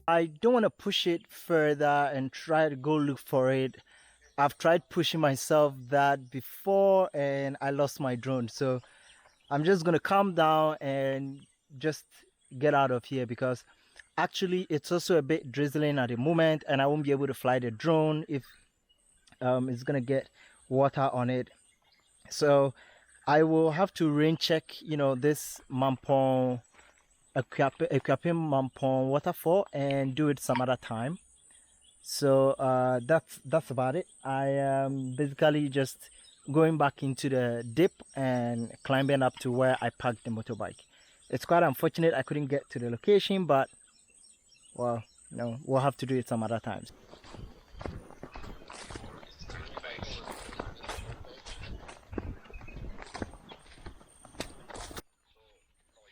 I don't want to push it further and try to go look for it. I've tried pushing myself that before and I lost my drone. So I'm just going to calm down and just get out of here, because actually it's also a bit drizzling at the moment and I won't be able to fly the drone if it's going to get water on it. So I will have to rain check, this Mampong Akuapem Mampong Waterfall and do it some other time. So that's about it. I am basically just going back into the dip and climbing up to where I parked the motorbike. It's quite unfortunate I couldn't get to the location, but well, we'll have to do it some other times.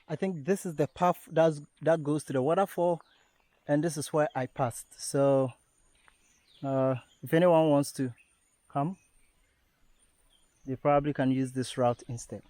I think this is the path that goes to the waterfall, and this is where I passed. So if anyone wants to come, they probably can use this route instead.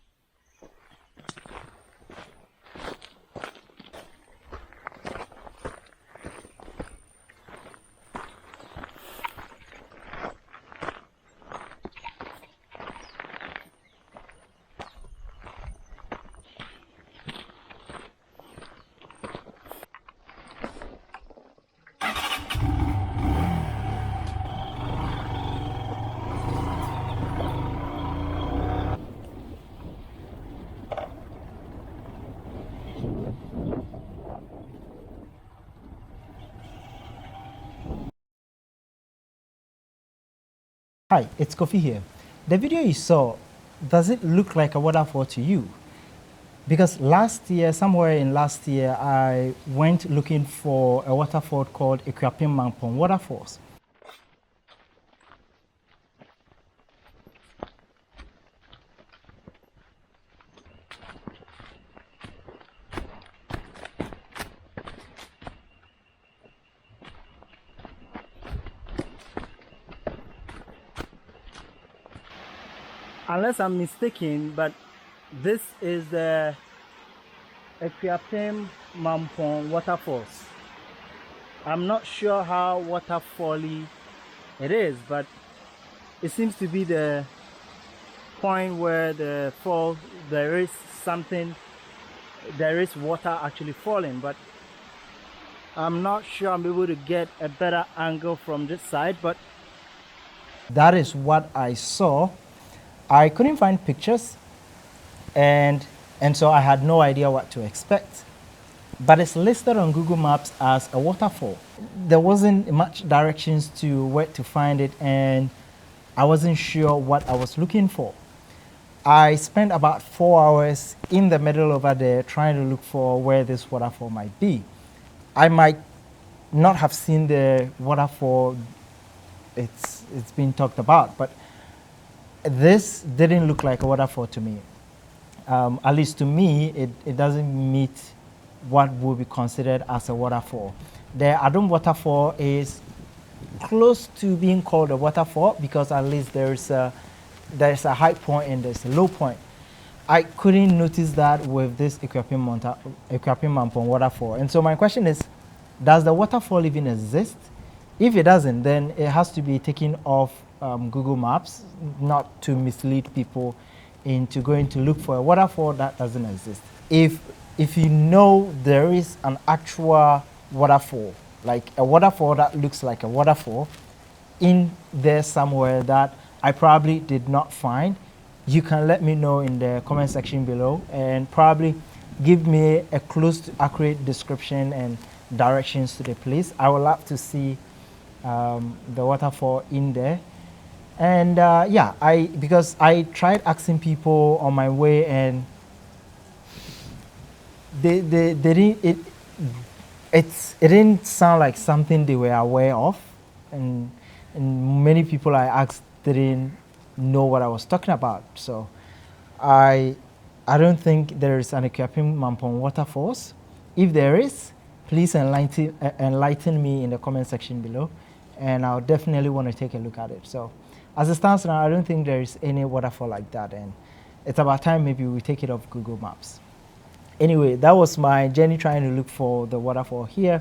Hi, it's KhoPhi here. The video you saw, does it look like a waterfall to you? Because last year, somewhere in last year, I went looking for a waterfall called Akuapem Mampong Waterfalls. Unless I'm mistaken, but this is the Akuapem Mampong Waterfalls. I'm not sure how waterfally it is, but it seems to be the point where the fall, there is water actually falling, but I'm not sure I'm able to get a better angle from this side, but that is what I saw. I couldn't find pictures, and so I had no idea what to expect. But it's listed on Google Maps as a waterfall. There wasn't much directions to where to find it, and I wasn't sure what I was looking for. I spent about 4 hours in the middle over there trying to look for where this waterfall might be. I might not have seen the waterfall it's been talked about, but this didn't look like a waterfall to me. At least to me, it doesn't meet what would be considered as a waterfall. The Adum waterfall is close to being called a waterfall because at least there's a high point and there's a low point. I couldn't notice that with this Akuapem Mampong waterfall. And so my question is, does the waterfall even exist? If it doesn't, then it has to be taken off Google Maps, not to mislead people into going to look for a waterfall that doesn't exist. If you know there is an actual waterfall, like a waterfall that looks like a waterfall in there somewhere that I probably did not find, you can let me know in the comment section below and probably give me a close to accurate description and directions to the place. I would love to see the waterfall in there. And yeah, because I tried asking people on my way, and they didn't, it didn't sound like something they were aware of, and many people I asked didn't know what I was talking about. So I don't think there is an Akuapem Mampong waterfalls. If there is, please enlighten me in the comment section below, and I'll definitely want to take a look at it. So as it stands now, I don't think there is any waterfall like that, and it's about time maybe we take it off Google Maps. Anyway, that was my journey trying to look for the waterfall here.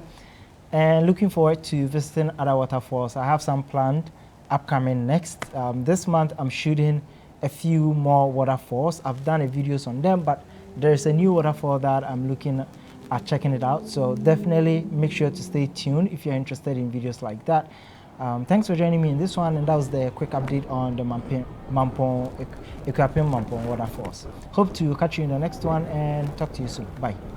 and looking forward to visiting other waterfalls. I have some planned upcoming next. This month I'm shooting a few more waterfalls. I've done a videos on them, but there's a new waterfall that I'm looking at checking it out. So definitely make sure to stay tuned if you're interested in videos like that. Thanks for joining me in this one, and that was the quick update on the Akuapem Mampong Waterfalls. Hope to catch you in the next one and talk to you soon. Bye.